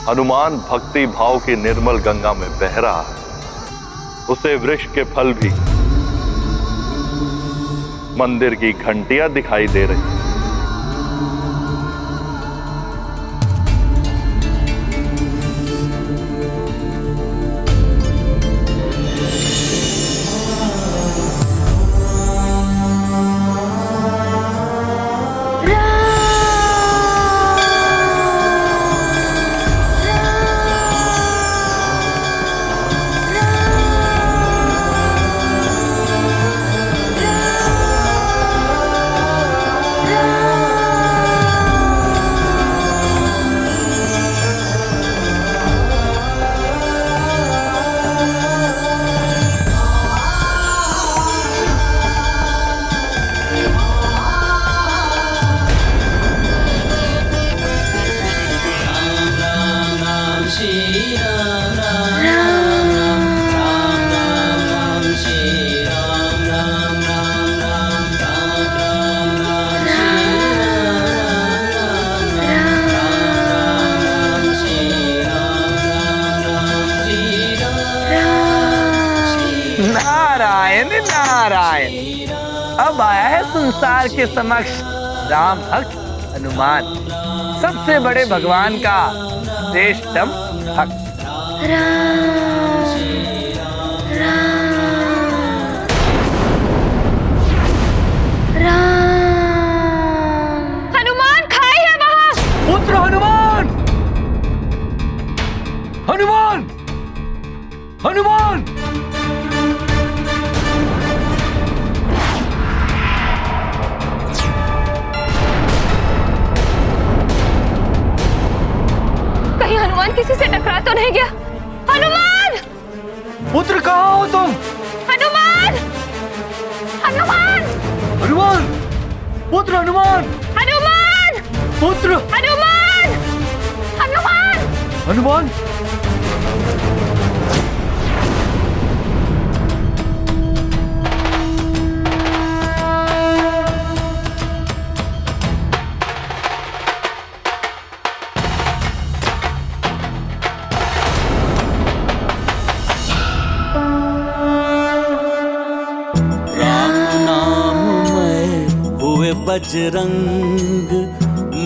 हनुमान भक्ति भाव की निर्मल गंगा में बह रहा है, उसे वृक्ष के फल भी मंदिर की घंटियां दिखाई दे रही हैं। नारायण नारायण। अब आया है संसार के समक्ष राम भक्त हनुमान, सबसे बड़े भगवान का श्रेष्ठतम भक्त। हनुमान खाई है वहां। पुत्र हनुमान, हनुमान, हनुमान। कहीं हनुमान किसी से टकरा तो नहीं गया? हनुमान! पुत्र कहाँ हो तुम? हनुमान! हनुमान! हनुमान! पुत्र हनुमान! हनुमान! पुत्र हनुमान! हनुमान! हनुमान! बजरंग,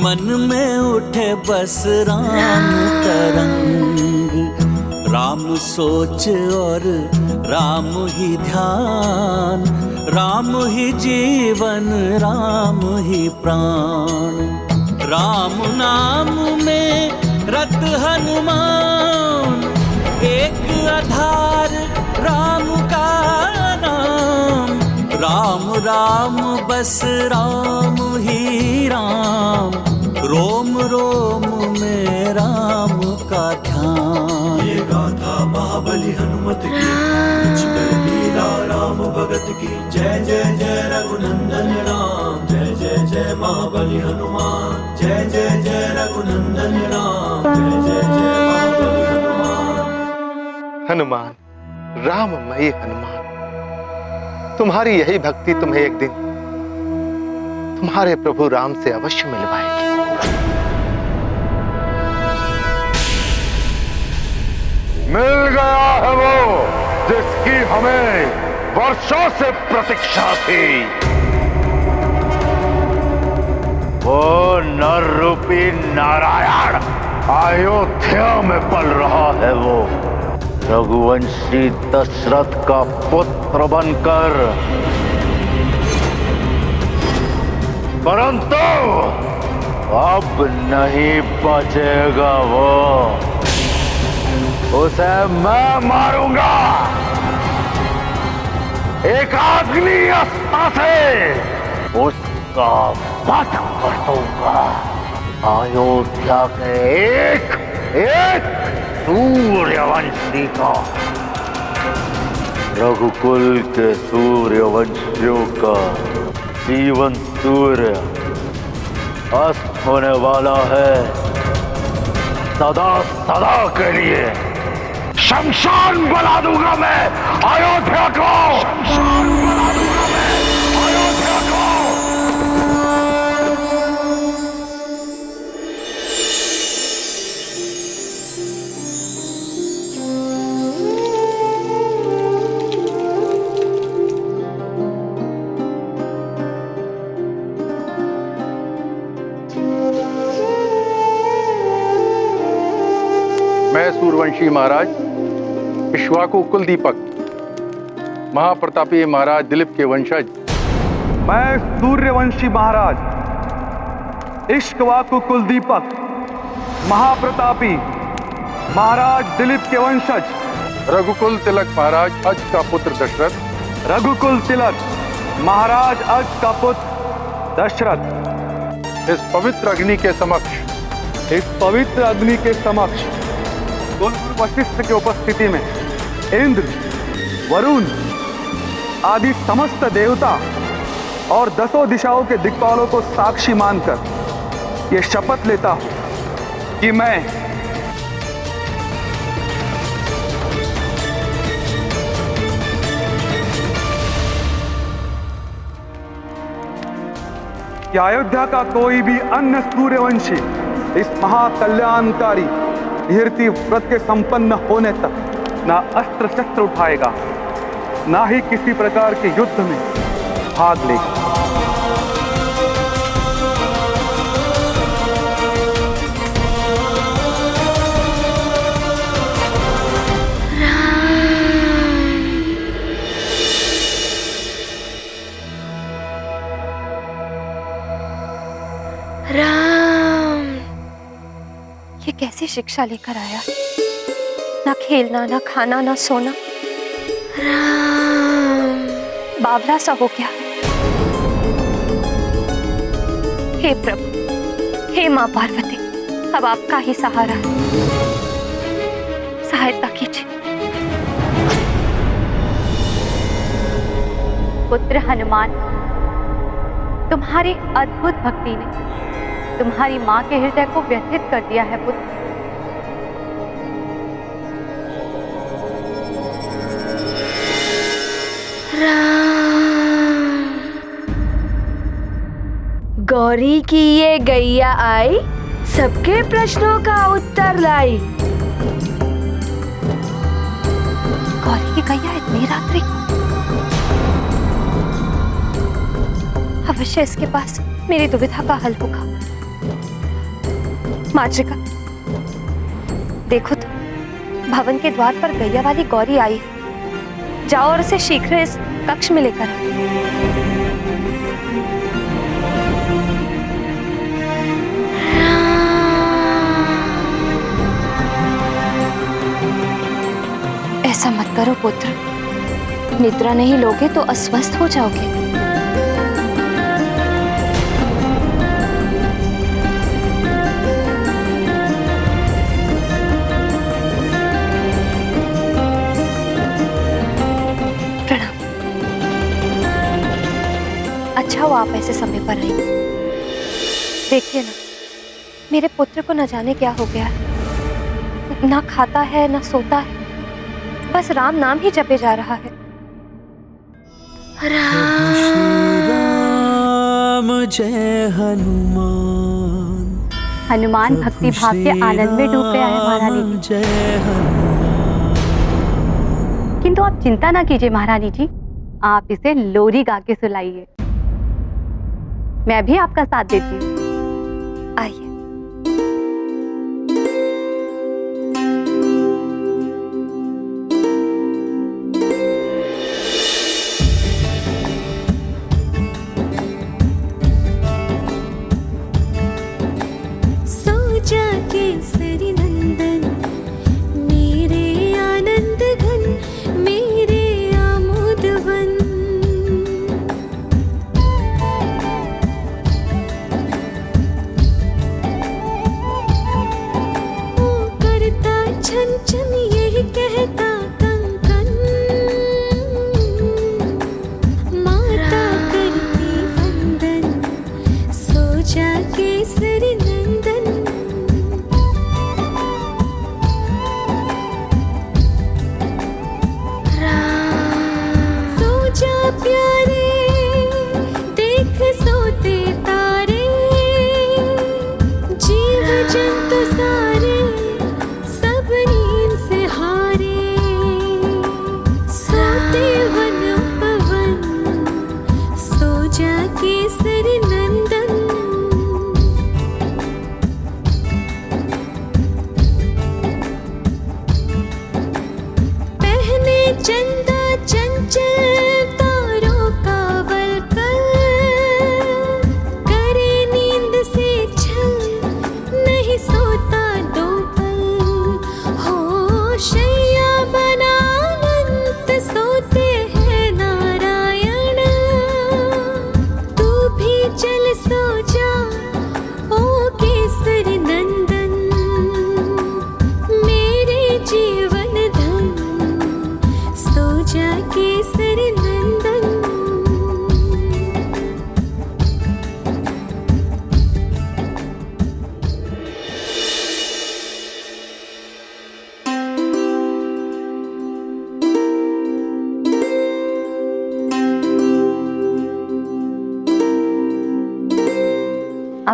मन में उठे बस राम तरंग। राम सोच और राम ही ध्यान, राम ही जीवन, राम ही प्राण। राम नाम में रत हनुमान, एक आधार राम का नाम। राम राम बस राम ही राम, रोम रोम में राम का ध्यान। ये गाथा महाबली हनुमत की, कुछ कर लीला राम भगत की। जय जय जय रघुनंदन राम, जय जय जय महाबली हनुमान। जय जय जय रघुनंदन राम, जय जय जय महाबली हनुमान। हनुमान, राममय हनुमान, तुम्हारी यही भक्ति तुम्हें एक दिन तुम्हारे प्रभु राम से अवश्य मिलवाएगी। मिल गया है वो जिसकी हमें वर्षों से प्रतीक्षा थी। वो नर रूपी नारायण अयोध्या में पल रहा है। वो रघुवंशी दशरथ का पुत्र बनकर, परंतु अब नहीं बचेगा वो। उसे मैं मारूंगा एक अग्नि अस्त्र से, उसका वध कर दूंगा। अयोध्या के एक एक सूर्यवंशी का, रघुकुल के सूर्यवंशियों का जीवन सूर्य अस्त होने वाला है सदा सदा के लिए। शमशान बना दूंगा मैं अयोध्या को, शमशान बना दूंगा मैं अयोध्या को। सूर्यवंशी महाराज इक्ष्वाकु कुलदीपक, महाप्रतापी महाराज दिलीप के वंशज। मैं सूर्यवंशी महाराज इक्ष्वाकु कुलदीपक, महाप्रतापी महाराज दिलीप के वंशज, रघुकुल तिलक महाराज अज का पुत्र दशरथ, रघुकुल तिलक महाराज अज का पुत्र दशरथ, इस पवित्र अग्नि के समक्ष कुलगुरु वशिष्ठ की उपस्थिति में इंद्र, वरुण आदि समस्त देवता और 10 दिशाओं के दिक्पालों को साक्षी मानकर ये शपथ लेता हूं कि मैं कि अयोध्या का कोई भी अन्य सूर्यवंशी इस महाकल्याणकारी कीर्ति व्रत के संपन्न होने तक ना अस्त्र शस्त्र उठाएगा, ना ही किसी प्रकार के युद्ध में भाग लेगा। राम, ये कैसी शिक्षा लेकर आया? ना खेलना, ना खाना, ना सोना। राम, बावला सा हो गया। हे प्रभु, हे मां पार्वती, अब आपका ही सहारा है, सहायता कीजिए। पुत्र हनुमान, तुम्हारी अद्भुत भक्ति ने तुम्हारी मां के हृदय को व्यथित कर दिया है पुत्र। गौरी की ये गैया आई, सबके प्रश्नों का उत्तर लाई। गौरी की गैया इतनी रात्रि? अवश्य इसके पास मेरी दुविधा का हल होगा। मातृका, देखो तो, भवन के द्वार पर गैया वाली गौरी आई है। जाओ और उसे शीघ्र इस कक्ष में लेकर आओ। ऐसा मत करो पुत्र, निद्रा नहीं लोगे तो अस्वस्थ हो जाओगे। अच्छा हो आप ऐसे समय पर आई। देखिए ना, मेरे पुत्र को न जाने क्या हो गया है। ना खाता है, ना सोता है, बस राम नाम ही जपे जा रहा है। राम जय हनुमान। हनुमान भक्ति भाव के आनंद में डूब गया है महारानी जी। जय हनुमान। किंतु आप चिंता ना कीजिए महारानी जी, आप इसे लोरी गा के सुलाइए। मैं भी आपका साथ देती हूँ। आइए।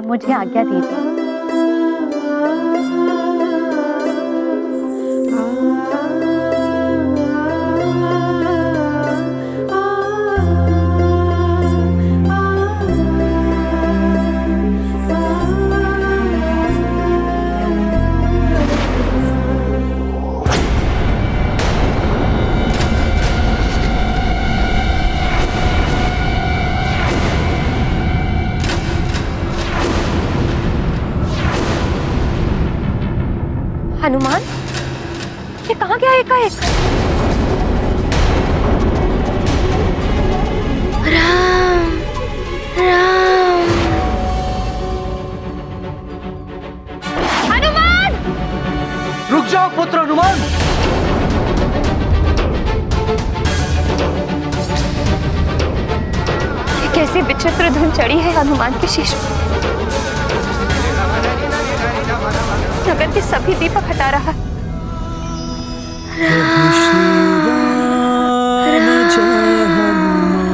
मुझे आज्ञा दीजिए। हनुमान, ये कहाँ गया एकाएक? राम राम। हनुमान! रुक जाओ पुत्र हनुमान। ये कैसी विचित्र धुन चढ़ी है हनुमान के शीश पर। नगर के सभी दीपक हटा रहा है। प्रभु श्री राम जय हनुमान,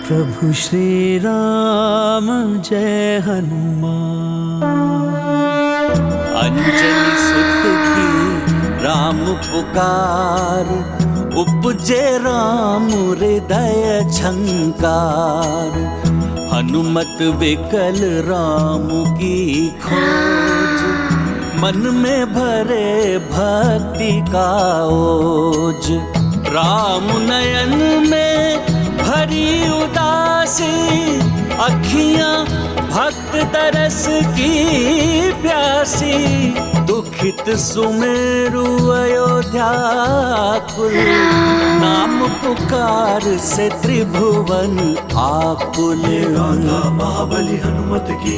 प्रभु श्री राम जय हनुमान। अंजनी सुत की राम पुकार, उपजे राम हृदय झंकार। हनुमत विकल राम की खोज, मन में भरे भक्ति का ओज। राम नयन में भरी उदासी, अखियां भक्त दरस की प्यासी। दुखित सुमेरु अयोध्या कुल, नाम पुकार से त्रिभुवन आकुल। गाथा महाबली हनुमत की,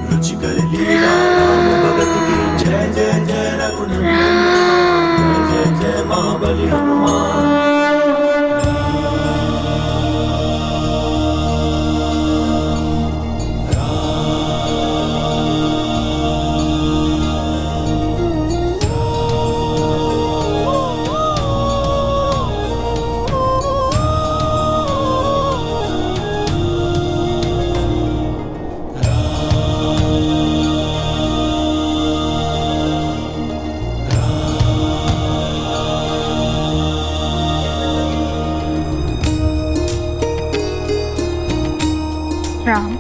रुचिकर लीला राम भगत की। जय जय जय रघुनंदन राम, जय जय जय महाबली हनुमान। राम,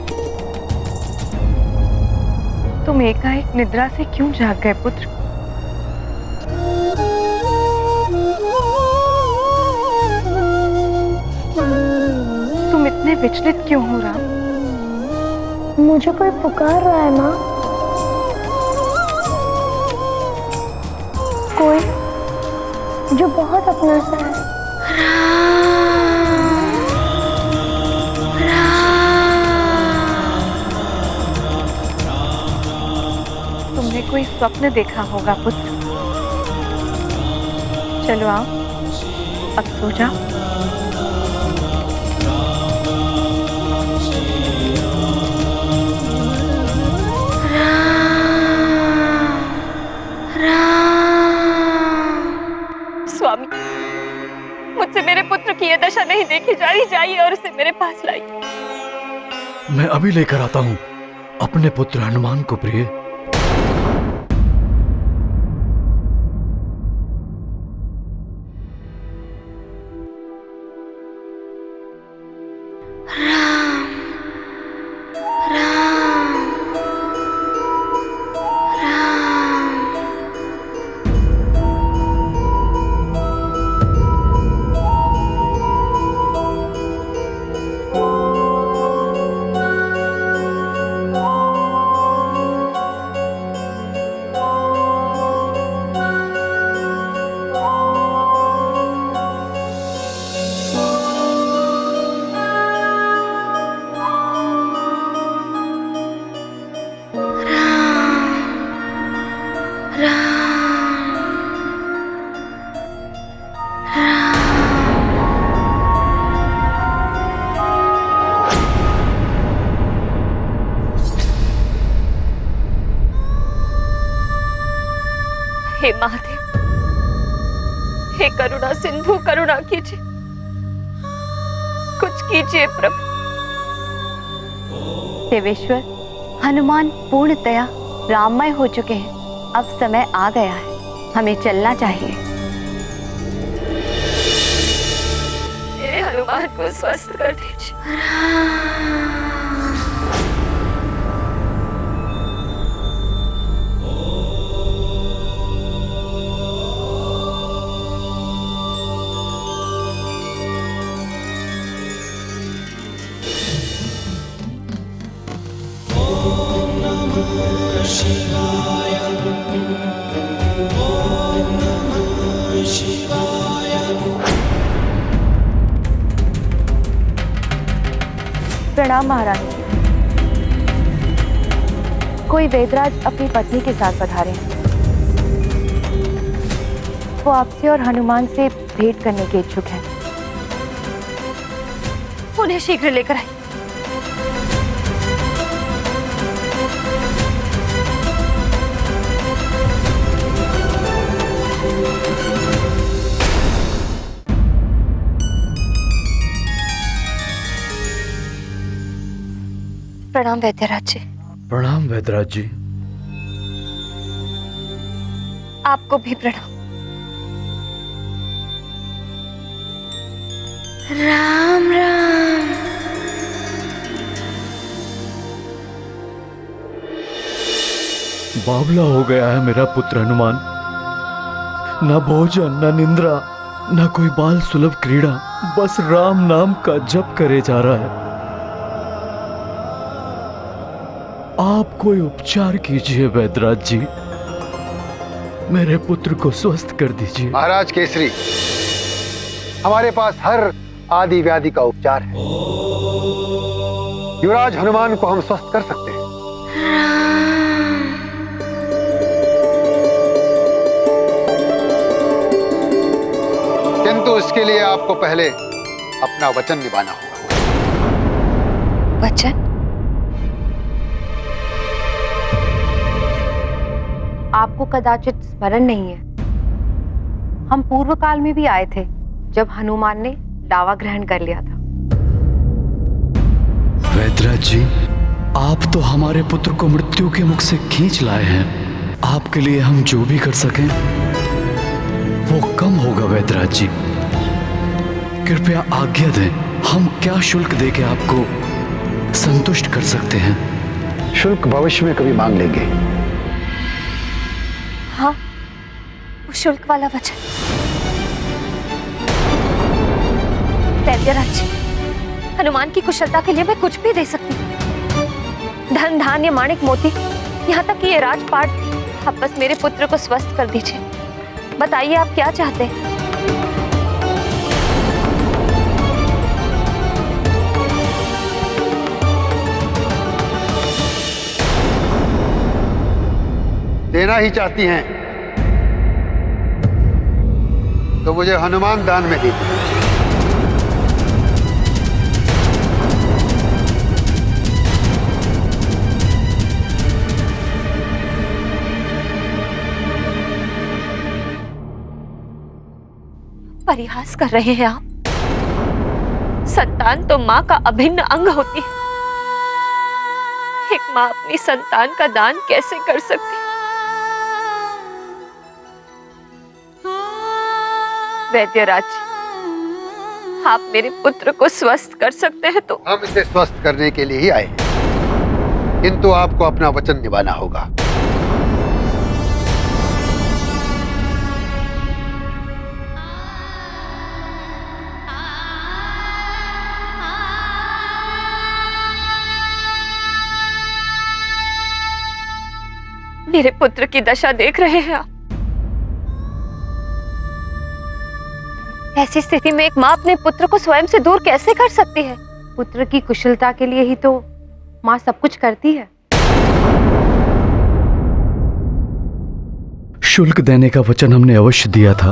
तुम एकाएक निद्रा से क्यों जाग गए पुत्र? तुम इतने विचलित क्यों हो राम? मुझे कोई पुकार रहा है माँ। कोई जो बहुत अपना सा है। तुमने कोई स्वप्न देखा होगा पुत्र। चलो आओ, अब सो जाओ। स्वामी, मुझसे मेरे पुत्र की यह दशा नहीं देखी जा रही। जाइए और उसे मेरे पास लाइए। मैं अभी लेकर आता हूं अपने पुत्र हनुमान को। प्रिय, हे महादेव, हे करुणा सिंधु, करुणा कीजिए, कुछ कीजिए प्रभु। देवेश्वर, हनुमान पूर्णतया राममय हो चुके हैं। अब समय आ गया है, हमें चलना चाहिए। मेरे हनुमान को स्वस्थ कर दीजिए। प्रणाम महारानी। कोई वेदराज अपनी पत्नी के साथ पधारे हैं। वो आपसे और हनुमान से भेंट करने के इच्छुक हैं। उन्हें शीघ्र लेकर आइए। प्रणाम वैद्यराज जी। प्रणाम वैद्यराज जी। आपको भी प्रणाम। राम राम। बावला हो गया है मेरा पुत्र हनुमान। न भोजन, न निंद्रा, न कोई बाल सुलभ क्रीड़ा, बस राम नाम का जप करे जा रहा है। आप कोई उपचार कीजिए वैद्यराज जी, मेरे पुत्र को स्वस्थ कर दीजिए। महाराज केसरी, हमारे पास हर आदि व्याधि का उपचार है। युवराज हनुमान को हम स्वस्थ कर सकते हैं। किंतु इसके लिए आपको पहले अपना वचन निभाना होगा। वचन? आपको कदाचित स्मरण नहीं है, हम पूर्व काल में भी आए थे जब हनुमान ने दावा ग्रहण कर लिया था। वैद्यराज जी, आप तो हमारे पुत्र को मृत्यु के मुख से खींच लाए हैं। आपके लिए हम जो भी कर सकें वो कम होगा। वैद्यराज जी, कृपया आज्ञा दें, हम क्या शुल्क देके आपको संतुष्ट कर सकते हैं? शुल्क भविष्य में कभी मांग लेंगे। हाँ, वो शुल्क वाला वचन। वैद्यराज जी, हनुमान की कुशलता के लिए मैं कुछ भी दे सकती हूँ। धन, धान्य, माणिक, मोती, यहाँ तक कि ये राजपाट। आप बस मेरे पुत्र को स्वस्थ कर दीजिए। बताइए आप क्या चाहते हैं? देना ही चाहती हैं तो मुझे हनुमान दान में दीजिए। परिहास कर रहे हैं आप? संतान तो माँ का अभिन्न अंग होती है। एक माँ अपनी संतान का दान कैसे कर सकती है? वैद्यराज, आप मेरे पुत्र को स्वस्थ कर सकते हैं तो? हम इसे स्वस्थ करने के लिए ही आए हैं, किंतु आपको अपना वचन निभाना होगा। मेरे पुत्र की दशा देख रहे हैं आप? ऐसी स्थिति में एक माँ अपने पुत्र को स्वयं से दूर कैसे कर सकती है? पुत्र की कुशलता के लिए ही तो माँ सब कुछ करती है। शुल्क देने का वचन हमने अवश्य दिया था।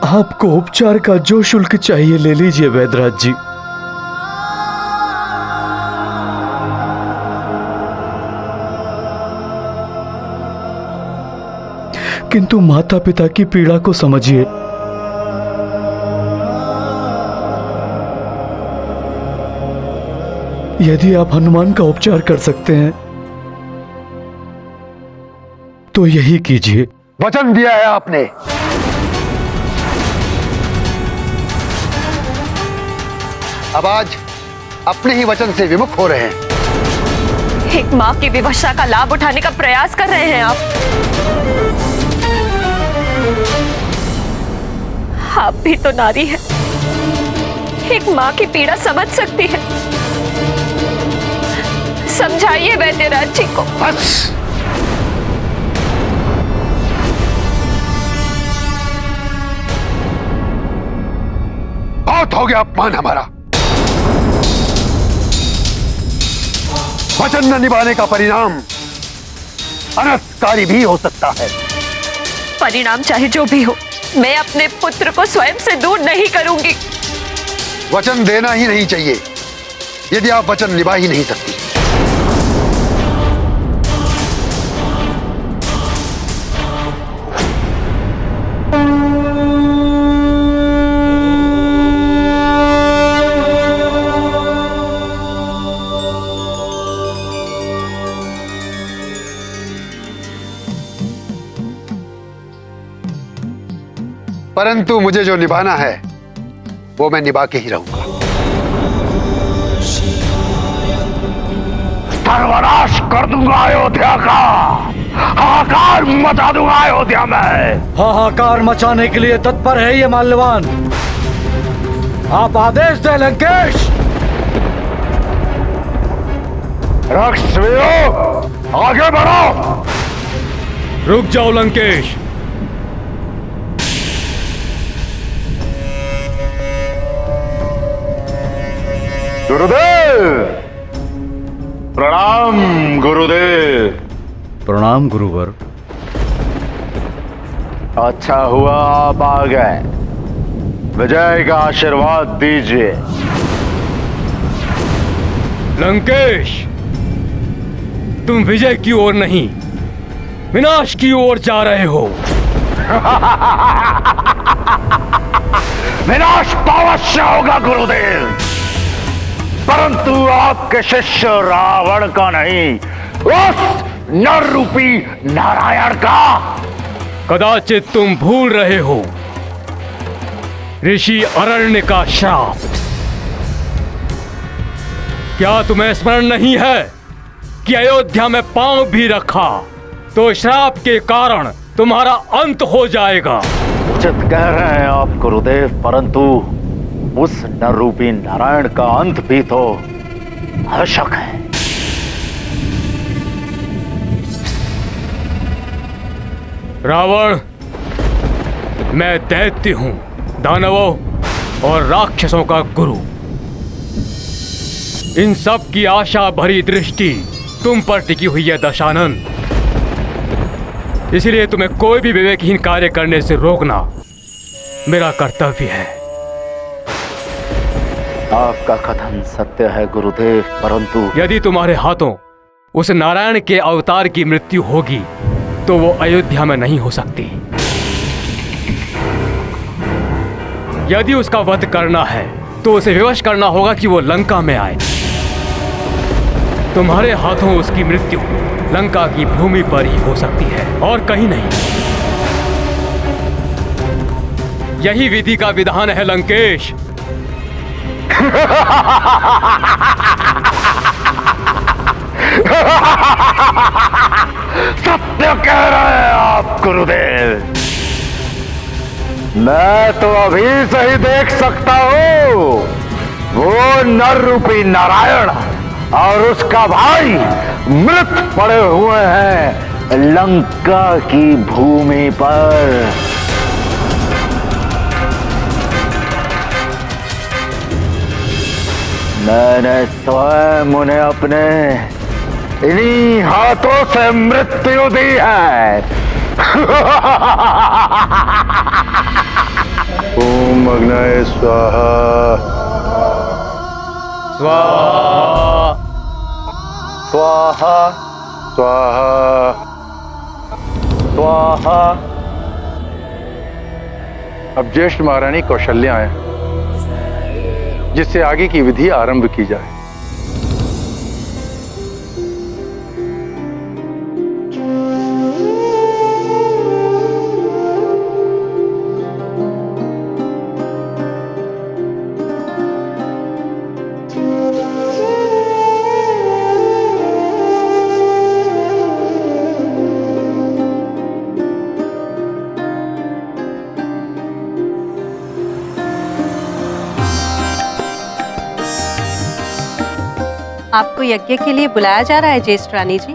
आपको उपचार का जो शुल्क चाहिए ले लीजिए वैद्यराज जी। किंतु माता पिता की पीड़ा को समझिए। यदि आप हनुमान का उपचार कर सकते हैं तो यही कीजिए। वचन दिया है आपने, अब आज अपने ही वचन से विमुख हो रहे हैं। एक माँ की विवशता का लाभ उठाने का प्रयास कर रहे हैं आप भी तो नारी हैं, एक माँ की पीड़ा समझ सकती है। समझाइए वैद्यराज जी को। बस बहुत हो गया अपमान हमारा। वचन न निभाने का परिणाम अनर्थकारी भी हो सकता है। परिणाम चाहे जो भी हो, मैं अपने पुत्र को स्वयं से दूर नहीं करूंगी। वचन देना ही नहीं चाहिए यदि आप वचन निभा ही नहीं सकती। परंतु मुझे जो निभाना है वो मैं निभा के ही रहूंगा। सर्वनाश कर दूंगा अयोध्या का, हाहाकार मचा दूंगा अयोध्या में। हाहाकार मचाने के लिए तत्पर है ये माल्यवान। आप आदेश दें लंकेश। राक्षसवीरों, आगे बढ़ो। रुक जाओ लंकेश। गुरुदेव प्रणाम। गुरुदेव प्रणाम गुरुवर। अच्छा हुआ आप आ गए, विजय का आशीर्वाद दीजिए। लंकेश, तुम विजय की ओर नहीं विनाश की ओर जा रहे हो। विनाश तो अवश्य होगा गुरुदेव, परंतु आपके शिष्य रावण का नहीं, उस नर रूपी नारायण का। कदाचित तुम भूल रहे हो ऋषि अरण्य का श्राप। क्या तुम्हें स्मरण नहीं है कि अयोध्या में पांव भी रखा तो श्राप के कारण तुम्हारा अंत हो जाएगा। उचित कह रहे हैं आप गुरुदेव, परंतु उस नर रूपी नारायण का अंत भी तो आवश्यक है। रावण, मैं दैत्य हूं, दानवों और राक्षसों का गुरु। इन सब की आशा भरी दृष्टि तुम पर टिकी हुई है दशानन। इसलिए तुम्हें कोई भी विवेकहीन कार्य करने से रोकना मेरा कर्तव्य है। आपका कथन सत्य है गुरुदेव, परंतु यदि तुम्हारे हाथों उस नारायण के अवतार की मृत्यु होगी तो वो अयोध्या में नहीं हो सकती। यदि उसका वध करना है तो उसे विवश करना होगा कि वो लंका में आए। तुम्हारे हाथों उसकी मृत्यु लंका की भूमि पर ही हो सकती है और कहीं नहीं। यही विधि का विधान है लंकेश। सत्य कह रहे हैं आप गुरुदेव। मैं तो अभी से ही देख सकता हूं वो नर रूपी नारायण और उसका भाई मृत पड़े हुए हैं लंका की भूमि पर। मैंने स्वयं उन्हें अपने इन्हीं हाथों से मृत्यु दी है। ओम अग्नये स्वाहा। स्वाहा स्वाहा स्वाहा स्वाहा। अब ज्येष्ठ महारानी कौशल्या आए, जिससे आगे की विधि आरंभ की जाए। आपको यज्ञ के लिए बुलाया जा रहा है ज्येष्ठ रानी जी।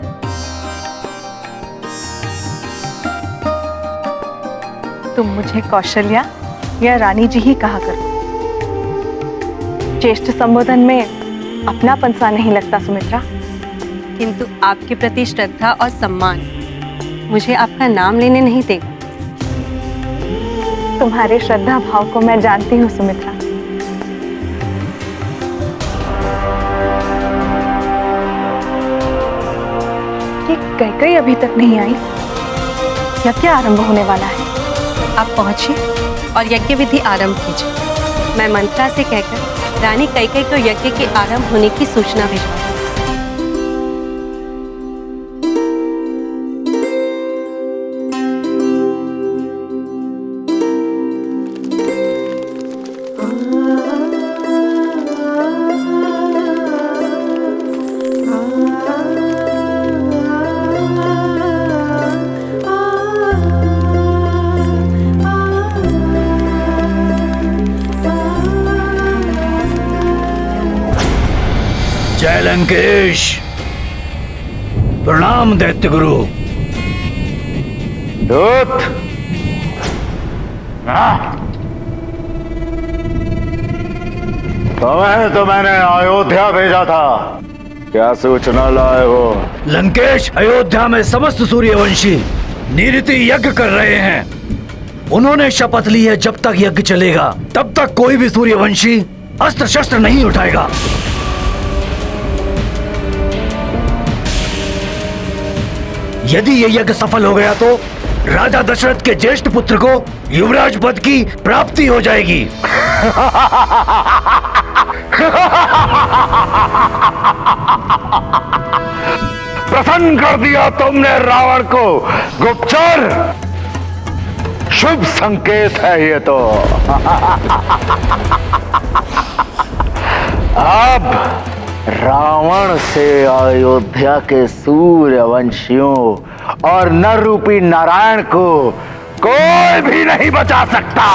तुम मुझे कौशल्या या रानी जी ही कहा करो। ज्येष्ठ संबोधन में अपनापन सा नहीं लगता सुमित्रा। किंतु आपके प्रति श्रद्धा और सम्मान मुझे आपका नाम लेने नहीं देगा। तुम्हारे श्रद्धा भाव को मैं जानती हूँ सुमित्रा। ये कैकेयी अभी तक नहीं आई, यज्ञ आरंभ होने वाला है। आप पहुंचिए और यज्ञ विधि आरंभ कीजिए। मैं मंत्रा से कहकर रानी कैकेयी को यज्ञ के आरंभ होने की सूचना भिजवा। जय लंकेश। प्रणाम दैत्य गुरु। दूत तुम्हें तो मैंने अयोध्या भेजा था, क्या सूचना लाए हो? लंकेश, अयोध्या में समस्त सूर्यवंशी निरति यज्ञ कर रहे हैं। उन्होंने शपथ ली है जब तक यज्ञ चलेगा तब तक कोई भी सूर्यवंशी अस्त्र शस्त्र नहीं उठाएगा। यदि ये यज्ञ सफल हो गया तो राजा दशरथ के ज्येष्ठ पुत्र को युवराज पद की प्राप्ति हो जाएगी। प्रसन्न कर दिया तुमने रावण को गुप्तचर। शुभ संकेत है ये तो। अब रावण से अयोध्या के सूर्यवंशियों और नर रूपी नारायण को कोई भी नहीं बचा सकता।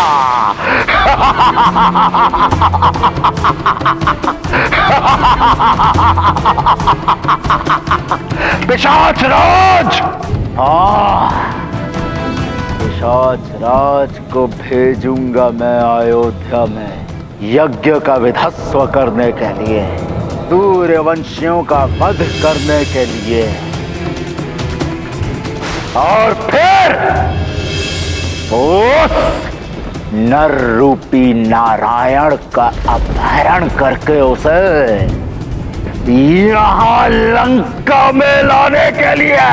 पिशाच राज, पिशाच राज को भेजूंगा मैं अयोध्या में यज्ञ का विध्वंस करने के लिए, सूर्यवंशियों का वध करने के लिए, और फिर उस नर रूपी नारायण का अपहरण करके उसे यहां लंका में लाने के लिए।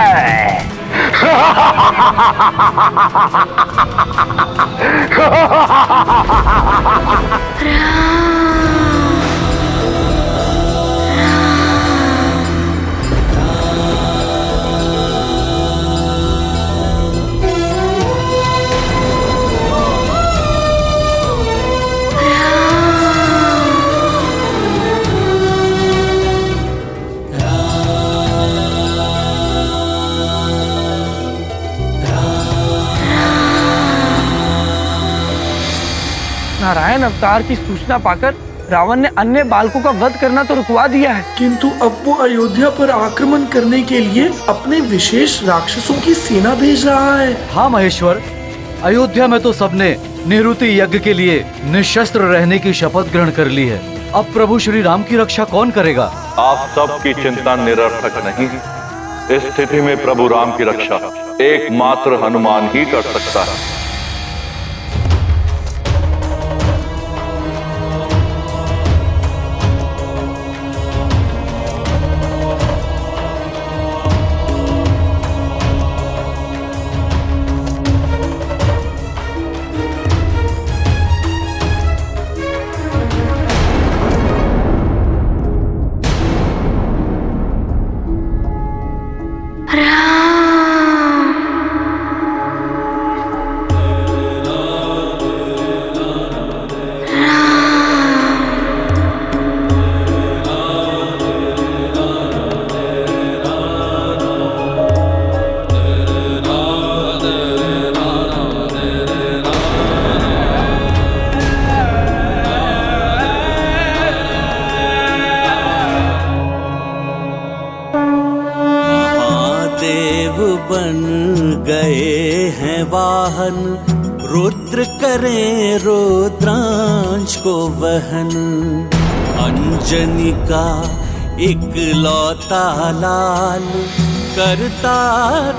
नारायण अवतार की सूचना पाकर रावण ने अन्य बालकों का वध करना तो रुकवा दिया है, किंतु अब वो अयोध्या पर आक्रमण करने के लिए अपने विशेष राक्षसों की सेना भेज रहा है। हाँ महेश्वर, अयोध्या में तो सबने निवृत्ति यज्ञ के लिए निशस्त्र रहने की शपथ ग्रहण कर ली है। अब प्रभु श्री राम की रक्षा कौन करेगा? आप सबकी चिंता निरर्थक नहीं। इस स्थिति में प्रभु राम की रक्षा एकमात्र हनुमान ही कर सकता है। हैं वाहन, रुद्र करें रुद्रांश को वहन। अंजनी का इकलौता लाल, करता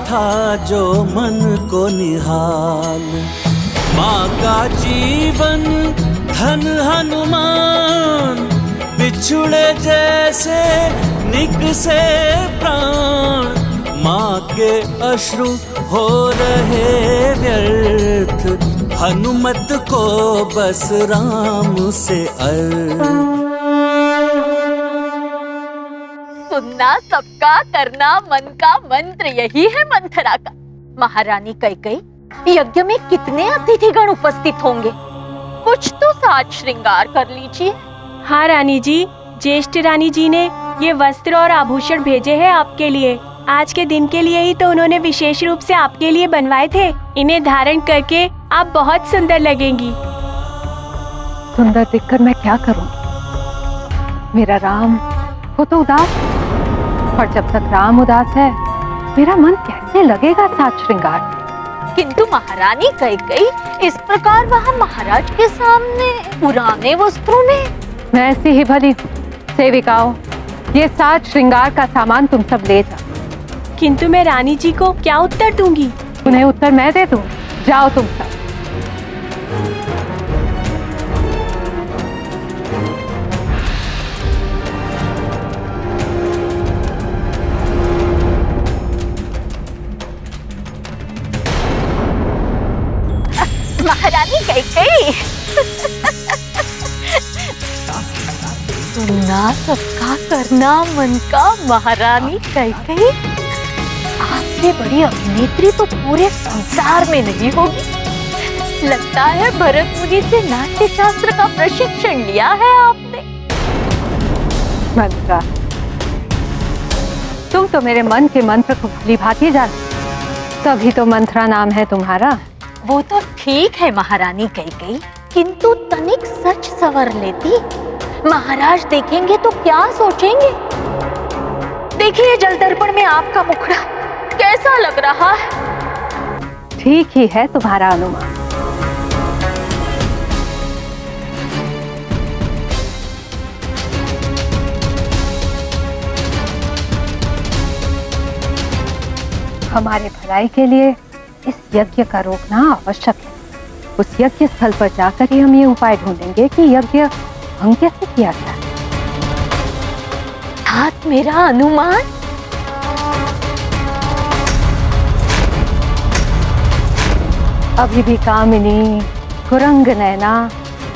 था जो मन को निहाल। माँ का जीवन धन हनुमान, बिछुड़े जैसे निकसे प्राण। माँ के अश्रु हो रहे व्यर्थ, हनुमत को बस राम से अर्थ। सुनना सबका, करना मन का मंत्र, यही है मंथरा का। महारानी कैकेयी, यज्ञ में कितने अतिथिगण उपस्थित होंगे? कुछ तो साज श्रृंगार कर लीजिए। हाँ रानी जी, ज्येष्ठ रानी जी ने ये वस्त्र और आभूषण भेजे हैं आपके लिए। आज के दिन के लिए ही तो उन्होंने विशेष रूप से आपके लिए बनवाए थे। इन्हें धारण करके आप बहुत सुंदर लगेंगी। सुंदर दिखकर मैं क्या करूं? मेरा राम वो तो उदास, और जब तक राम उदास है मेरा मन कैसे लगेगा साज श्रृंगार। किंतु महारानी कैकेयी, इस प्रकार वहाँ महाराज के सामने पुराने वस्त्रों में। मैं ऐसी ही भली हूँ। सेविकाओं, ये साज श्रृंगार का सामान तुम सब ले जाओ। किंतु मैं रानी जी को क्या उत्तर दूंगी? उन्हें उत्तर मैं दे दूं। जाओ तुम सब। महारानी कैकेयी, सुनना सबका, करना मन का। महारानी कैकेयी, आपसे बड़ी अभिनेत्री तो पूरे संसार में नहीं होगी। लगता है भरत मुनि से नाट्य शास्त्र का प्रशिक्षण लिया है आपने। मंत्रा, तुम तो मेरे मन के मंत्र को भली भांति जानते, तभी तो मंत्रा नाम है तुम्हारा। वो तो ठीक है महारानी कैकेयी, किंतु तनिक सच सवर लेती। महाराज देखेंगे तो क्या सोचेंगे? देखिए जल दर्पण में आपका मुखड़ा कैसा लग रहा है। ठीक ही है तुम्हारा अनुमान। हमारे भलाई के लिए इस यज्ञ का रोकना आवश्यक है। उस यज्ञ स्थल पर जाकर ही हम ये उपाय ढूंढेंगे कि यज्ञ भंग कैसे किया गया। हाथ मेरा अनुमान। अभी भी कामिनी, कुरंग नैना,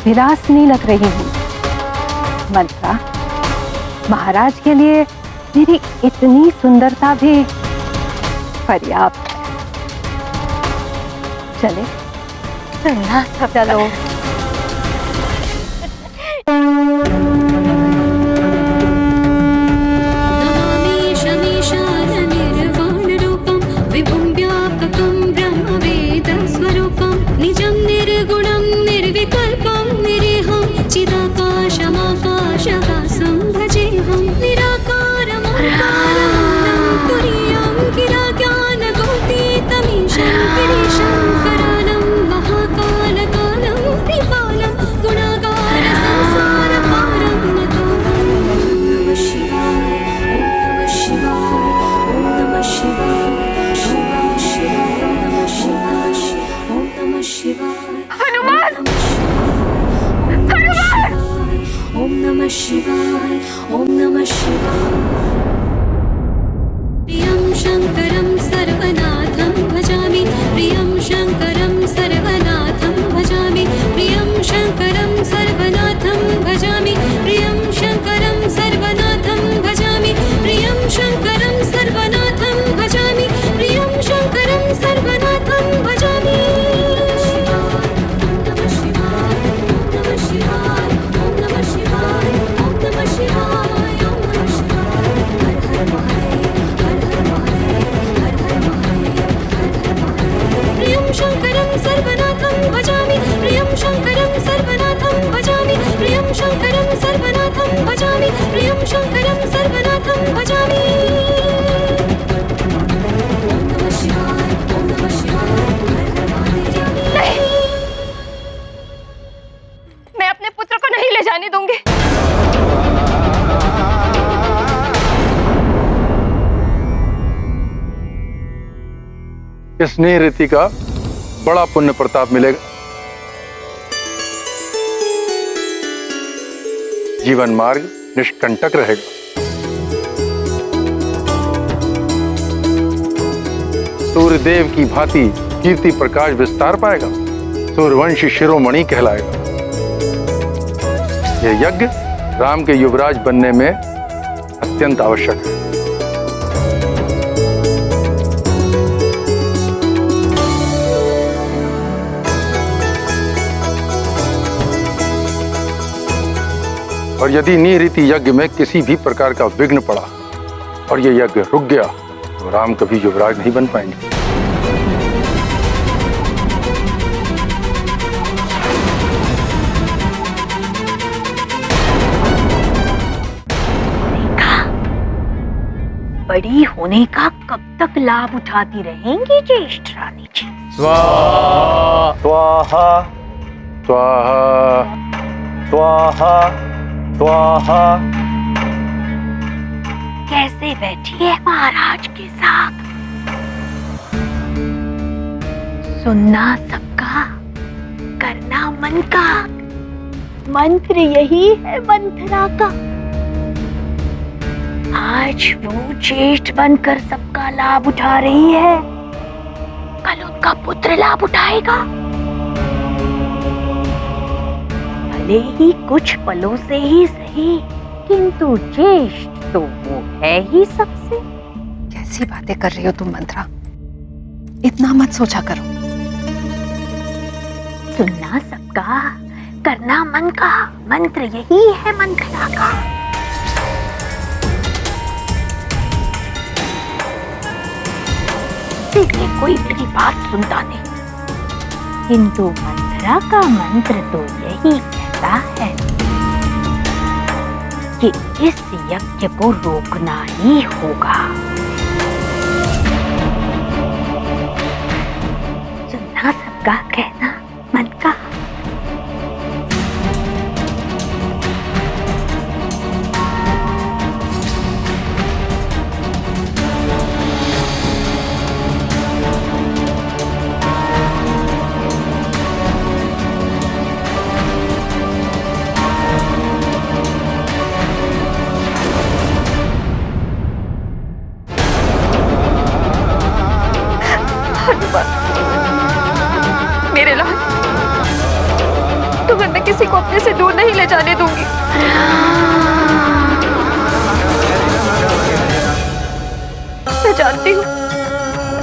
विलासिनी लग रही हूँ। मंत्रा, महाराज के लिए मेरी इतनी सुंदरता भी पर्याप्त है। चले चलो। इस नई रीति का बड़ा पुण्य प्रताप मिलेगा। जीवन मार्ग निष्कंटक रहेगा। सूर्यदेव की भांति कीर्ति प्रकाश विस्तार पाएगा। सूर्यवंशी शिरोमणि कहलाएगा। यह यज्ञ राम के युवराज बनने में अत्यंत आवश्यक है। और यदि निरीति यज्ञ में किसी भी प्रकार का विघ्न पड़ा और यह यज्ञ रुक गया तो राम कभी युवराज नहीं बन पाएंगे। बड़ी होने का कब तक लाभ उठाती रहेंगी ज्येष्ठ रानी जी? स्वाहा स्वाहा स्वाहा स्वाहा स्वाहा। कैसे बैठी है महाराज के साथ? सुनना सबका, करना मन का। मंत्र यही है मंथरा का। आज वो ज्येष्ठ बनकर सबका लाभ उठा रही है, कल उनका पुत्र लाभ उठाएगा। भले ही कुछ पलों से ही सही, किंतु ज्येष्ठ तो वो है ही सबसे। कैसी बातें कर रही हो तुम मंत्रा? इतना मत सोचा करो। सुनना सबका, करना मन का। मंत्र यही है मंथरा का। देखिए कोई मेरी बात सुनता नहीं, किंतु मंथरा का मंत्र तो यही कहता है कि इस यज्ञ को रोकना ही होगा। सुनना सबका, कहना मन का। मेरे लाल, तुम्हें मैं किसी को अपने से दूर नहीं ले जाने दूंगी। मैं जानती हूँ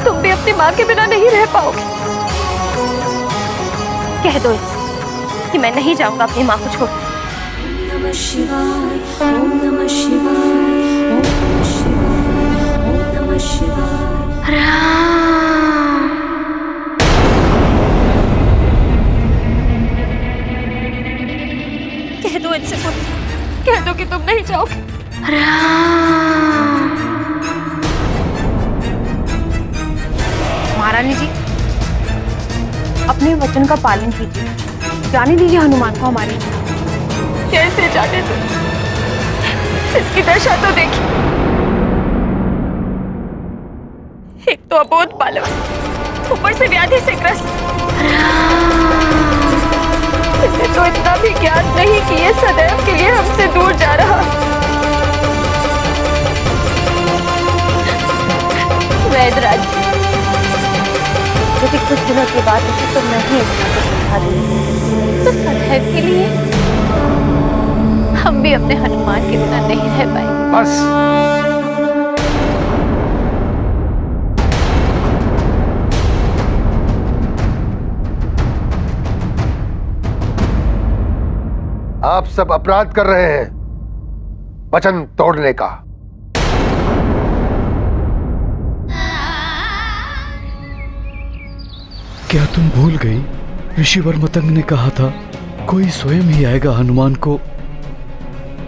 तुम भी अपनी माँ के बिना नहीं रह पाओगे। कह दो इसे कि मैं नहीं जाऊंगा अपनी माँ को छोड़। नमः शिवाय, ओम नमः शिवाय, ओम नमः शिवाय, ओम नमः शिवाय। कह दो इनसे, कह दो कि तुम नहीं जाओगे। महारानी जी, अपने वचन का पालन कीजिए। जाने दीजिए हनुमान को हमारे। कैसे जाने दो? इसकी दशा तो देखिए। एक तो अबोध बालक, ऊपर से व्याधि से ग्रस्त। इसे तो इतना भी ज्ञान नहीं कि ये सदैव के लिए हमसे दूर जा रहा। वैदराज, यदि कुछ दिनों के बाद इसे तो मैं ही सिखा दूंगी, तो सदैव के लिए हम भी अपने हनुमान के बिना नहीं रह पाएंगे। बस आप सब अपराध कर रहे हैं वचन तोड़ने का। क्या तुम भूल गई? ऋषिवर मतंग ने कहा था कोई स्वयं ही आएगा हनुमान को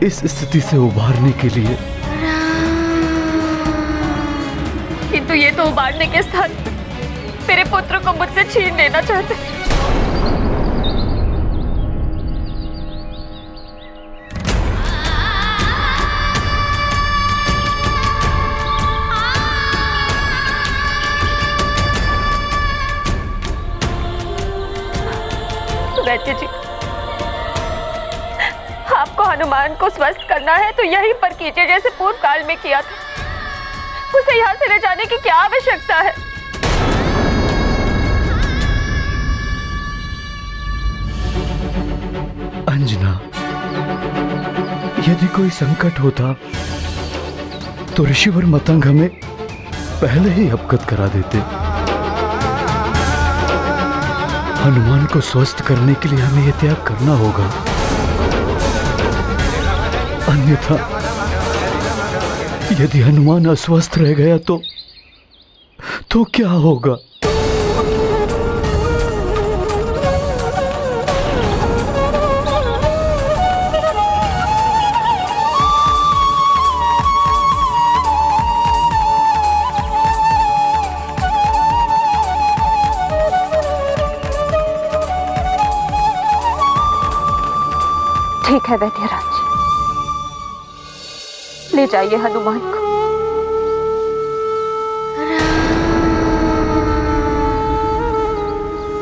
इस स्थिति से उबारने के लिए। किंतु ये तो उबारने के स्थान मेरे पुत्र को मुझसे छीन लेना चाहते हैं। वैद्य जी, आपको हनुमान को स्वस्थ करना है तो यहीं पर कीजिए जैसे पूर्व काल में किया था। उसे यहाँ से ले जाने की क्या आवश्यकता है? अंजना, यदि कोई संकट होता तो ऋषिवर मतंग हमें पहले ही अवगत करा देते। हनुमान को स्वस्थ करने के लिए हमें यह त्याग करना होगा, अन्यथा यदि हनुमान अस्वस्थ रह गया तो क्या होगा? ठीक है वैद्यराज, ले जाइए हनुमान को।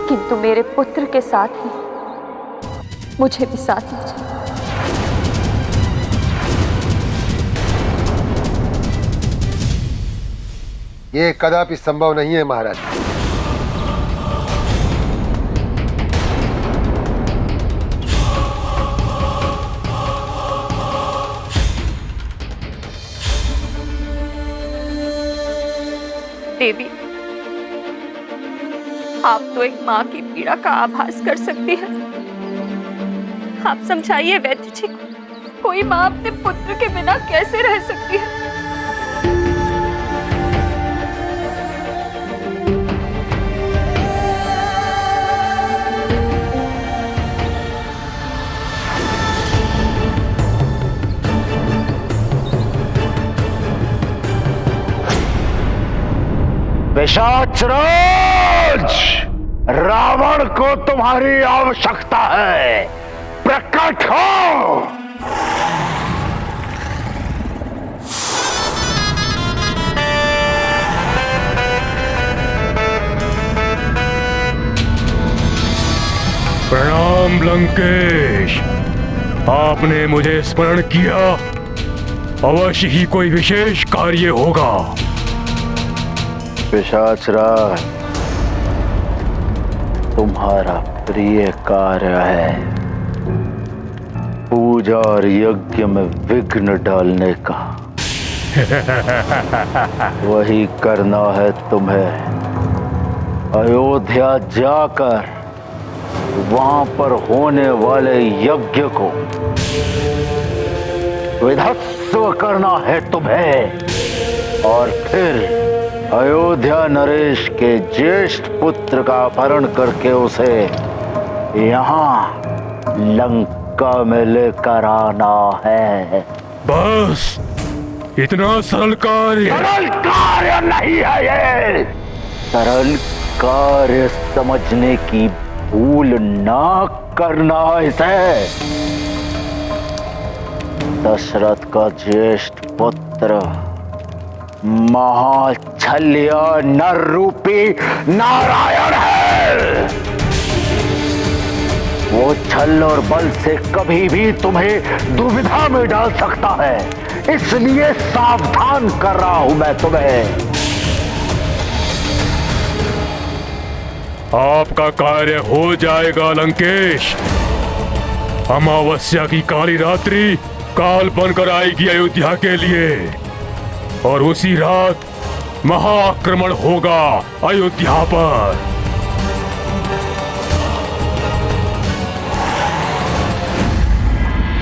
किंतु मेरे पुत्र के साथ ही मुझे भी साथ ले जाइए। ये कदापि संभव नहीं है महाराज। देवी, आप तो एक माँ की पीड़ा का आभास कर सकती हैं। आप समझाइए वैद्य जी को, कोई माँ अपने पुत्र के बिना कैसे रह सकती है? पिशाचराज, रावण को तुम्हारी आवश्यकता है, प्रकट हो। प्रणाम लंकेश, आपने मुझे स्मरण किया। अवश्य ही कोई विशेष कार्य होगा। पिशाचराज, तुम्हारा प्रिय कार्य है पूजा और यज्ञ में विघ्न डालने का। वही करना है तुम्हें। अयोध्या जाकर वहां पर होने वाले यज्ञ को विध्वंस करना है तुम्हें, और फिर अयोध्या नरेश के ज्येष्ठ पुत्र का अपहरण करके उसे यहाँ लंका में लेकर आना है। बस इतना सरल कार्य? सरल कार्य नहीं है ये। सरल कार्य समझने की भूल ना करना इसे। दशरथ का ज्येष्ठ पुत्र महाछल्य नर रूपी नारायण है। वो छल और बल से कभी भी तुम्हें दुविधा में डाल सकता है, इसलिए सावधान कर रहा हूं मैं तुम्हें। आपका कार्य हो जाएगा लंकेश। अमावस्या की काली रात्रि काल बनकर आएगी अयोध्या के लिए, और उसी रात महाआक्रमण होगा अयोध्या पर।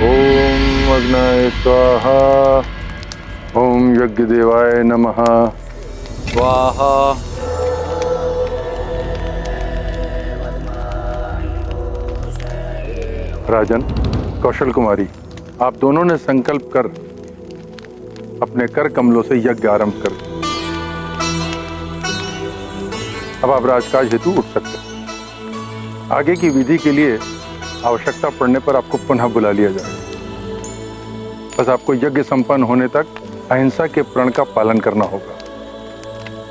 ओम अग्नाय स्वाहा, ओम यज्ञ देवाय नमः स्वाहा। राजन, कौशल कुमारी, आप दोनों ने संकल्प कर अपने कर कमलों से यज्ञ आरंभ कर। अब आप राजकाज हेतु उठ सकते हैं। आगे की विधि के लिए आवश्यकता पड़ने पर आपको पुनः बुला लिया जाए। बस आपको यज्ञ संपन्न होने तक अहिंसा के प्रण का पालन करना होगा।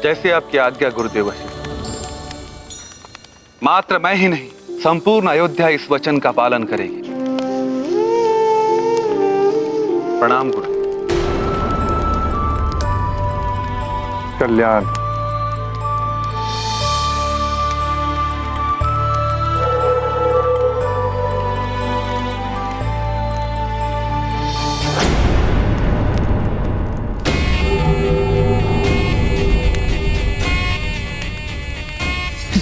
जैसे आपकी आज्ञा गुरुदेव। मात्र मैं ही नहीं, संपूर्ण अयोध्या इस वचन का पालन करेगी। प्रणाम गुरु। कल्याण।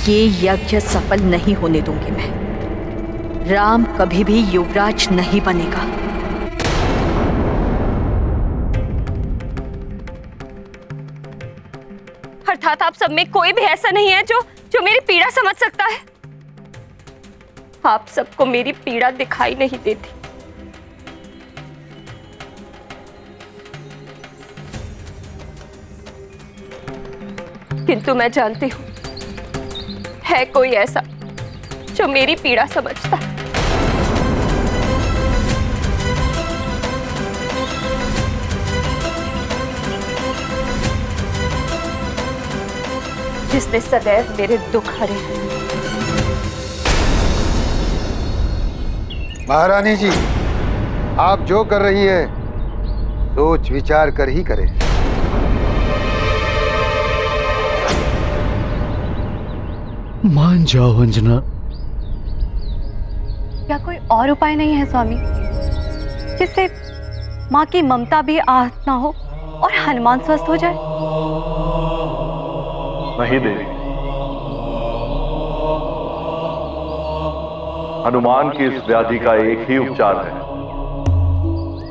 ये यज्ञ सफल नहीं होने दूंगी मैं। राम कभी भी युवराज नहीं बनेगा। अर्थात आप सब में कोई भी ऐसा नहीं है जो मेरी पीड़ा समझ सकता है। आप सबको मेरी पीड़ा दिखाई नहीं देती। किंतु मैं जानती हूं है कोई ऐसा जो मेरी पीड़ा समझता है। जिसने सदैव मेरे दुख हरे हैं। महारानी जी, आप जो कर रही हैं सोच विचार कर ही करें। मान जाओ अंजना। क्या कोई और उपाय नहीं है स्वामी, जिससे माँ की ममता भी आहत ना हो और हनुमान स्वस्थ हो जाए? नहीं देवी, हनुमान की इस व्याधि का एक ही उपचार है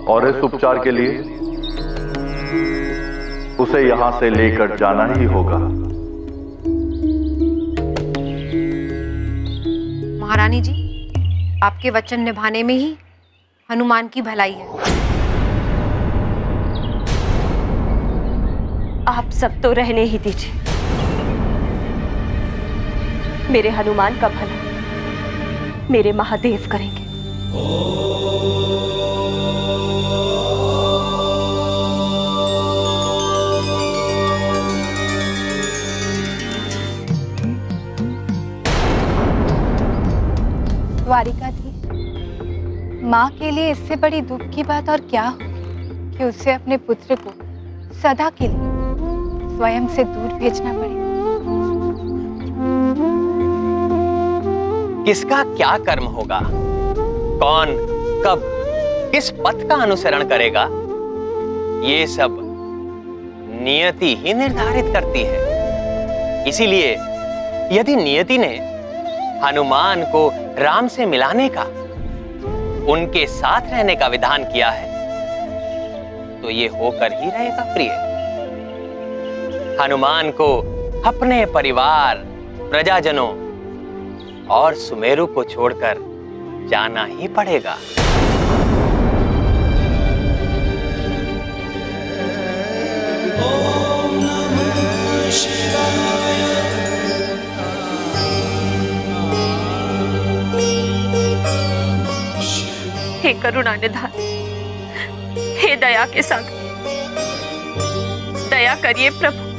और इस उपचार के लिए उसे यहां से लेकर जाना ही होगा। महारानी जी, आपके वचन निभाने में ही हनुमान की भलाई है। आप सब तो रहने ही दीजिए। मेरे हनुमान का भला मेरे महादेव करेंगे। द्वारिकाधीश, माँ के लिए इससे बड़ी दुख की बात और क्या हो कि उसे अपने पुत्र को सदा के लिए स्वयं से दूर भेजना पड़े। किसका क्या कर्म होगा, कौन कब किस पथ का अनुसरण करेगा, ये सब नियति ही निर्धारित करती है। इसीलिए यदि नियति ने हनुमान को राम से मिलाने का, उनके साथ रहने का विधान किया है, तो ये होकर ही रहेगा प्रिय। हनुमान को अपने परिवार, प्रजाजनों और सुमेरु को छोड़कर जाना ही पड़ेगा। हे करुणा निधान, हे दया के सागर, दया करिए प्रभु।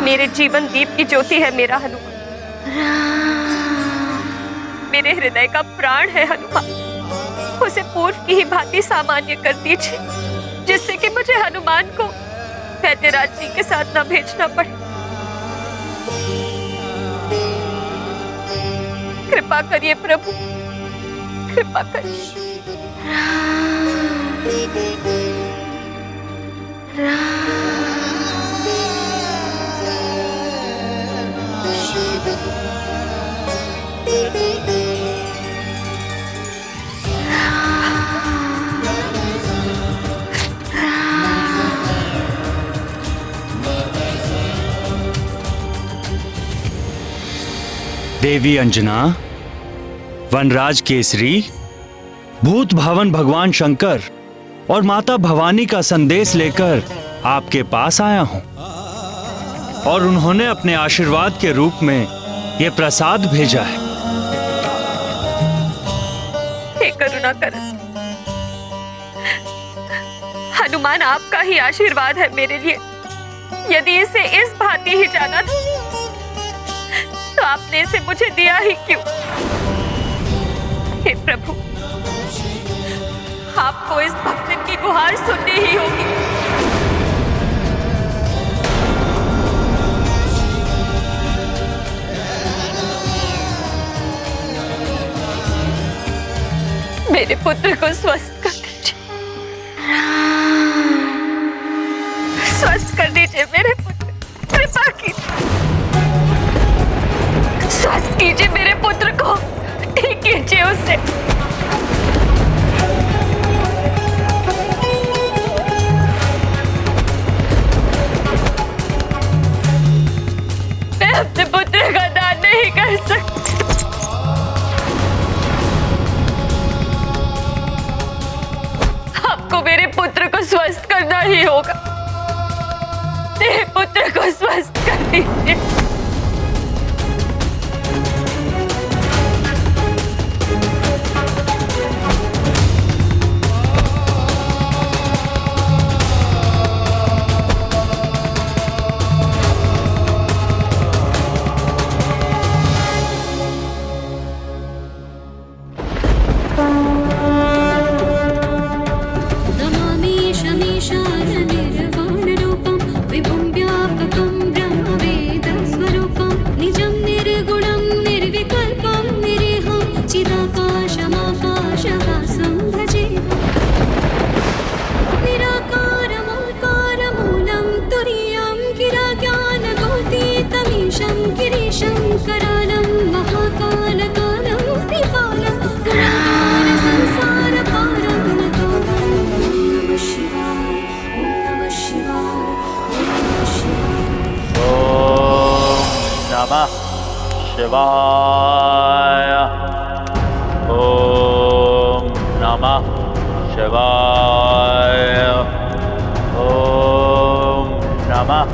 मेरे जीवन दीप की ज्योति है मेरा हनुमान, मेरे हृदय का प्राण है हनुमान। उसे पूर्व की ही भांति सामान्य कर दीजिए, जिससे कि मुझे हनुमान को वैद्यराज जी के साथ न भेजना पड़े। कृपा करिए प्रभु, कृपा करिए। देवी अंजना, वनराज केसरी, भूत भावन भगवान शंकर और माता भवानी का संदेश लेकर आपके पास आया हूं और उन्होंने अपने आशीर्वाद के रूप में ये प्रसाद भेजा है। हे करुणा कर, हनुमान आपका ही आशीर्वाद है मेरे लिए। यदि इसे इस भांति ही जाना था आपने इसे मुझे दिया ही क्यों? हे प्रभु, आपको इस भक्त की गुहार सुननी ही होगी। मेरे पुत्र को स्वस्थ कर दीजिए, स्वस्थ कर दीजिए मेरे पुत्र, कृपा कीजिए, स्वस्थ कीजिए मेरे पुत्र को, ठीक कीजिए उसे। मैं अपने पुत्र का दान नहीं कर सकती। आपको मेरे पुत्र को स्वस्थ करना ही होगा। मेरे पुत्र को स्वस्थ कर दीजिए। शिवाय। ओम नमः शिवाय। ओम नमः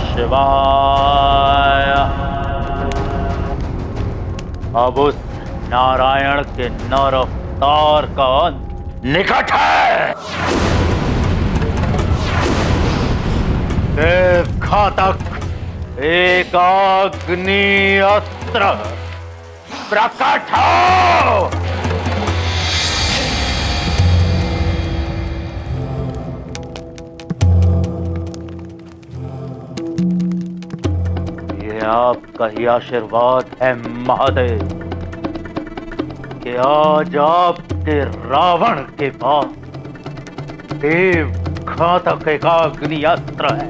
शिवाय। अब उस नारायण के नर अवतार का निकट है। देव घातक एक अग्नि अस्त्र प्रकट हो। ये आपका ही आशीर्वाद है महादेव कि आज आपके रावण के पास देव घातक एक अग्नि अस्त्र है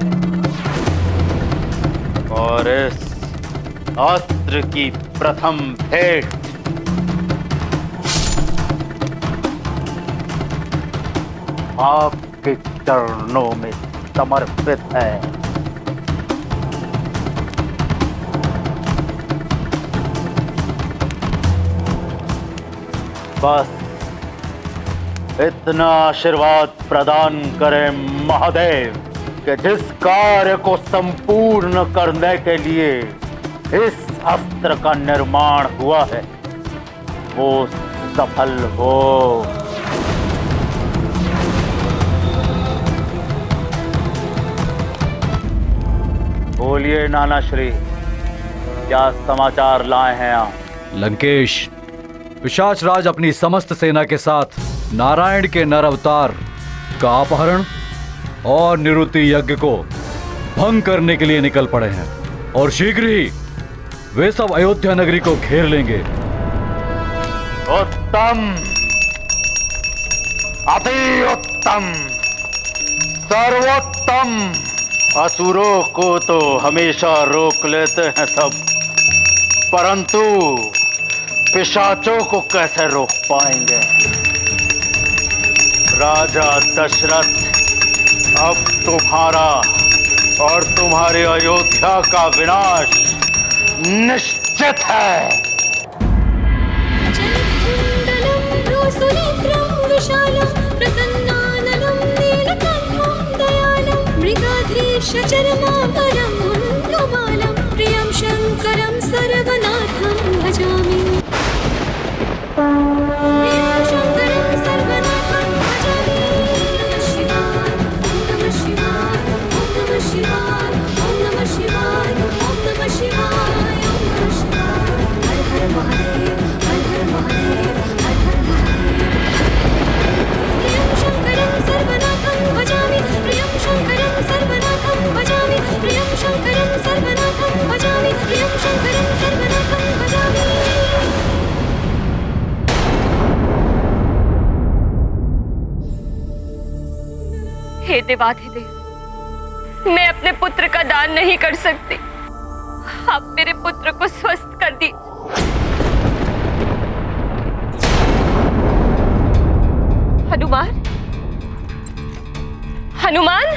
और इस अस्त्र की प्रथम भेंट आपके चरणों में समर्पित है। बस इतना आशीर्वाद प्रदान करें महादेव कि जिस कार्य को संपूर्ण करने के लिए इस अस्त्र का निर्माण हुआ है वो सफल हो। बोलिए नाना श्री, क्या समाचार लाए हैं आप? लंकेश, पिशाच राज अपनी समस्त सेना के साथ नारायण के नर अवतार का अपहरण और निवृत्ति यज्ञ को भंग करने के लिए निकल पड़े हैं और शीघ्र ही वे सब अयोध्या नगरी को घेर लेंगे। उत्तम, अति उत्तम, सर्वोत्तम। असुरों को तो हमेशा रोक लेते हैं सब, परंतु पिशाचों को कैसे रोक पाएंगे? राजा दशरथ, अब तुम्हारा और तुम्हारी अयोध्या का विनाश निश्चित है। प्रियं शंकरं सर्वनाथं भजामि। Shiva, Om Namah Shivaya, Om Namah Shivaya, Om Namah Shivaya, Om Namah Shivaya. देवाधिदेव, मैं अपने पुत्र का दान नहीं कर सकती। आप मेरे पुत्र को स्वस्थ कर दी। हनुमान, हनुमान,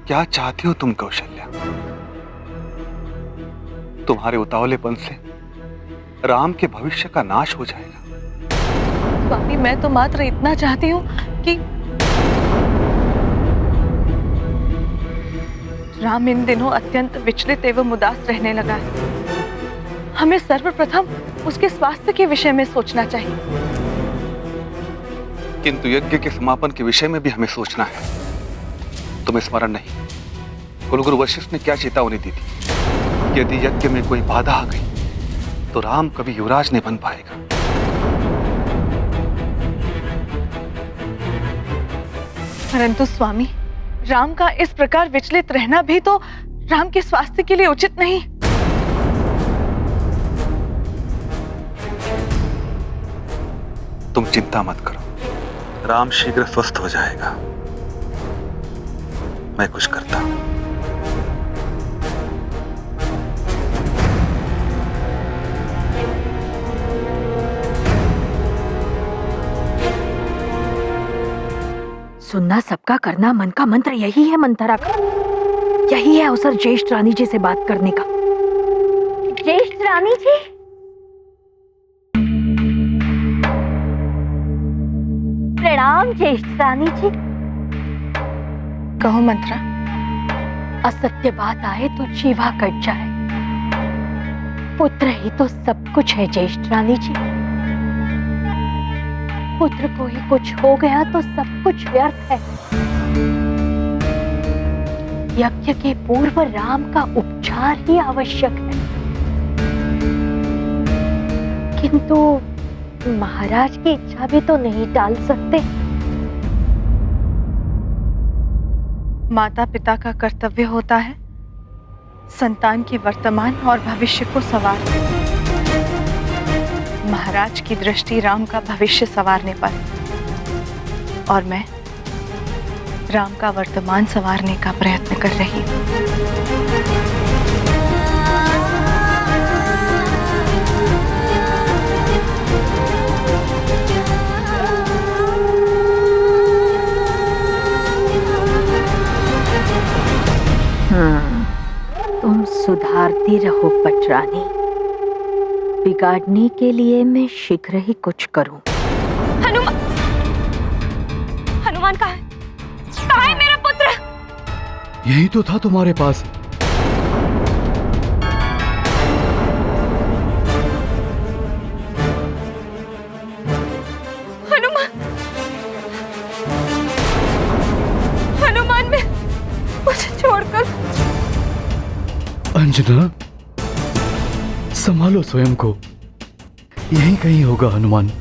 क्या चाहती हो तुम कौशल्या? तुम्हारे उतावलेपन से राम के भविष्य का नाश हो जाएगा। स्वामी, मैं तो मात्र इतना चाहती हूँ कि राम इन दिनों अत्यंत विचलित एवं उदास रहने लगा है। हमें सर्वप्रथम उसके स्वास्थ्य के विषय में सोचना चाहिए। किंतु यज्ञ के समापन के विषय में भी हमें सोचना है। तुम्हें स्मरण नहीं, कुलगुरु वशिष्ठ ने क्या चेतावनी दी थी? यदि यज्ञ में कोई बाधा आ गई तो राम कभी युवराज नहीं बन पाएगा। परंतु स्वामी, राम का इस प्रकार विचलित रहना भी तो राम के स्वास्थ्य के लिए उचित नहीं। तुम चिंता मत करो, राम शीघ्र स्वस्थ हो जाएगा। मैं कुछ करता हूं। सुनना सबका, करना मन का मंत्र यही है मंथरा का। यही है अवसर ज्येष्ठ रानी जी से बात करने का। ज्येष्ठ रानी जी, प्रणाम ज्येष्ठ रानी जी। कहो मंत्रा। असत्य बात आए तो जीवा कट जाए। पुत्र ही तो सब कुछ है ज्येष्ठ रानी जी। पुत्र को ही कुछ हो गया तो सब कुछ व्यर्थ है। यज्ञ के पूर्व राम का उपचार ही आवश्यक है। किंतु महाराज की इच्छा भी तो नहीं टाल सकते। माता पिता का कर्तव्य होता है संतान के वर्तमान और भविष्य को संवारना। महाराज की दृष्टि राम का भविष्य संवारने पर, और मैं राम का वर्तमान संवारने का प्रयत्न कर रही हूँ। तुम सुधारती रहो पटरानी। बिगाड़ने के लिए मैं शीघ्र ही कुछ करूं। हनुमान, हनुमान कहाँ है? कहाँ है मेरा पुत्र? यही तो था तुम्हारे पास। हनुमान, हनुमान में मुझे छोड़कर। अंजना, संभालो स्वयं को। यहीं कहीं होगा हनुमान।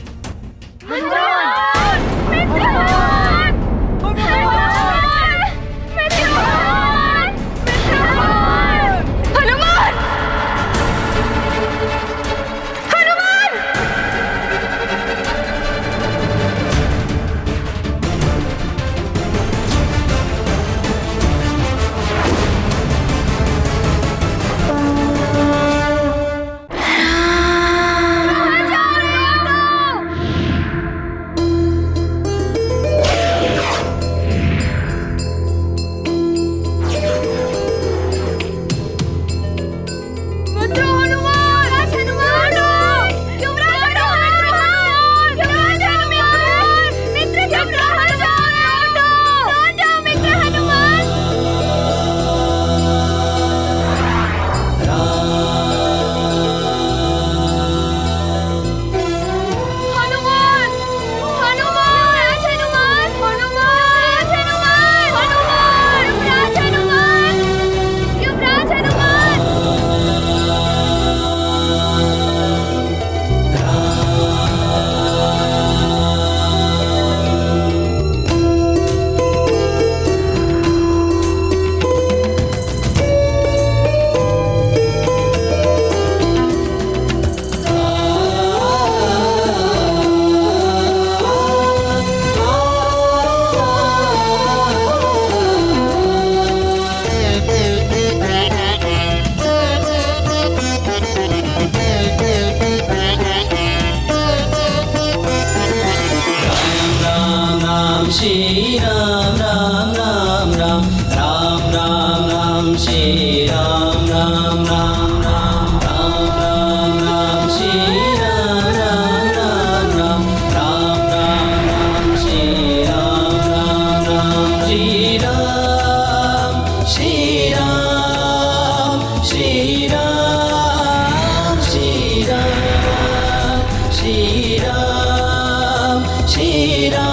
श्री राम राम राम राम राम राम राम श्री राम राम राम राम राम राम राम श्री राम राम राम राम राम राम राम श्री राम राम राम श्री राम श्री राम श्री राम श्री राम श्री राम श्री राम